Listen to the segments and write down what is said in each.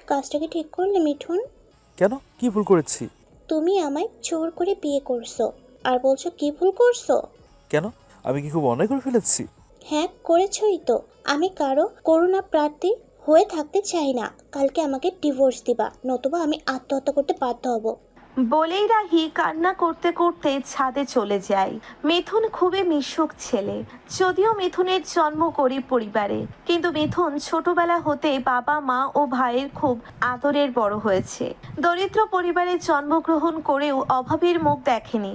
কাজটা কি ঠিক করলে মিঠুন? কেন? কি ভুল করেছি? তুমি আমায় জোর করে বিয়ে করছো আর বলছো কি ভুল করছো? কেন? আমি কি খুব অন্যায় করে ফেলেছি? হ্যাঁ করেছই তো। আমি কারো করুণা প্রার্থী হয়ে থাকতে চাই না। কালকে আমাকে ডিভোর্স দিবা, নতুবা আমি আত্মহত্যা করতে বাধ্য হব। বলেই রাহি কান্না করতে করতে ছাদে চলে যায়। মিথুন খুবই মিশুক ছেলে। যদিও মিথুনের জন্ম গরিব পরিবারে, কিন্তু মিথুন ছোটবেলা হতে বাবা মা ও ভাইয়ের খুব আদরের বড় হয়েছে। দরিদ্র পরিবারে জন্মগ্রহণ করেও অভাবের মুখ দেখেনি।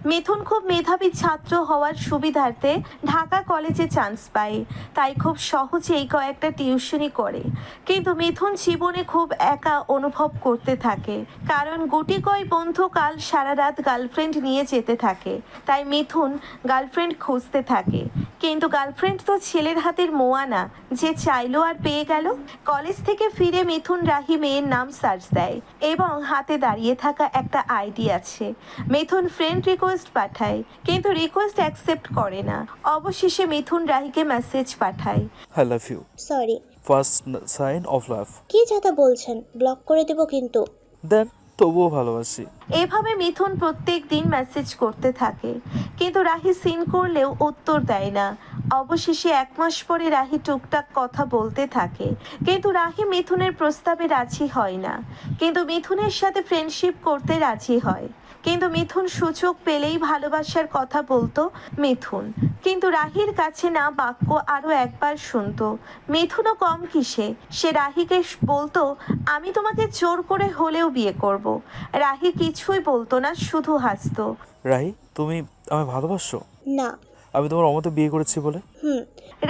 মিথুন খুব মেধাবী ছাত্র হওয়ার সুবিধার্থে ঢাকা কলেজে চান্স পায়, তাই খুব সহজেই কয়েকটা টিউশনি করে। কিন্তু মিথুন জীবনে খুব একা অনুভব করতে থাকে, কারণ গুটি কয় বন্ধু কাল সারা রাত গার্লফ্রেন্ড নিয়ে যেতে থাকে। তাই মিথুন গার্লফ্রেন্ড খুঁজতে থাকে, কিন্তু গার্লফ্রেন্ড তো ছেলের হাতের মোয়া না যে চাইলো আর পেয়ে গেল। কলেজ থেকে ফিরে মিথুন রাহি মেয়ের নাম সার্চ দেয় এবং হাতে দাঁড়িয়ে থাকা একটা আইডি আছে। মিথুন ফ্রেন্ড রিকোয়েস্ট পাঠায়, কিন্তু রিকোয়েস্ট অ্যাকসেপ্ট করে না। অবশেষে মিথুন রাহিকে মেসেজ পাঠায়। I love you. Sorry. First sign off love. কি যাতা বলছেন, ব্লক করে দেব কিন্তু। দেন, তবুও ভালোবাসি। এভাবে মিথুন প্রত্যেক দিন মেসেজ করতে থাকে, কিন্তু রাহি সিন করলেও উত্তর দেয় না। অবশেষে 1 মাস পরে রাহি টুকটাক কথা বলতে থাকে, কিন্তু রাহি মিথুনের প্রস্তাবে রাজি হয় না। কিন্তু মিথুনের সাথে ফ্রেন্ডশিপ করতে রাজি হয়। কিন্তু মিথুন সুযোগ পেলেই ভালোবাসার কথা বলতো মিথুন, কিন্তু রাহির কাছে না বাক্য আরো একবার শুনতো। মিথুনও কম কিসে, সে রাহিকে বলতো আমি তোমাকে জোর করে হলেও বিয়ে করব। রাহি কিছুই বলতো না, শুধু হাসতো। রাহি, তুমি আমায় ভালোবাসো? না। আমি তোমার অমতে বিয়ে করেছি বলে? হুম।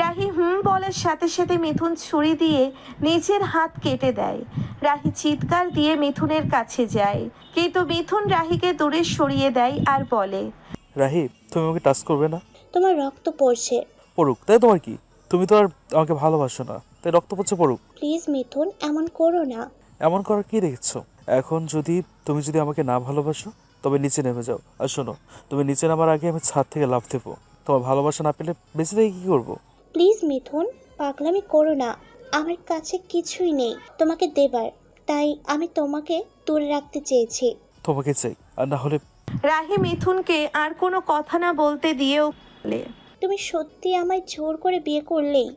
রাহি হুম বলার সাথে সাথে মিথুন ছুরি দিয়ে নিজের হাত কেটে দেয়। রাহি চিৎকার দিয়ে মিথুনের কাছে যায়, কিন্তু মিথুন রাহিকে দূরে সরিয়ে দেয় আর বলে, রাহি, তুমি আমাকে টাচ করবে না। তোমার রক্ত পড়ছে। পড়ুক, তাই তোমার কি? তুমি তো আর আমাকে ভালোবাসো না, তাই রক্ত পড়ছে পড়ুক। প্লিজ মিথুন, এমন করো না। এমন করার কি দেখছো? এখন তুমি যদি আমাকে না ভালোবাসো, তবে নিচে নেমে যাও। আর শোনো, তুমি নিচে নামার আগে আমি ছাদ থেকে লাফ দেবো। তোমার ভালোবাসা না পেলে বেঁচে থেকে কি করবো? প্লিজ মিথুন, পাগলামি করো না। আমার কাছে কিছুই নেই তোমাকে দেবার, তাই আমি তোমাকে দূরে রাখতে চেয়েছি। তোমাকে চাই, আর না হলে। রাহি মিথুনকে আর কোনো কথা না বলতে দিয়েও বলে, তুমি সত্যি আমায় জোর করে বিয়ে করলেই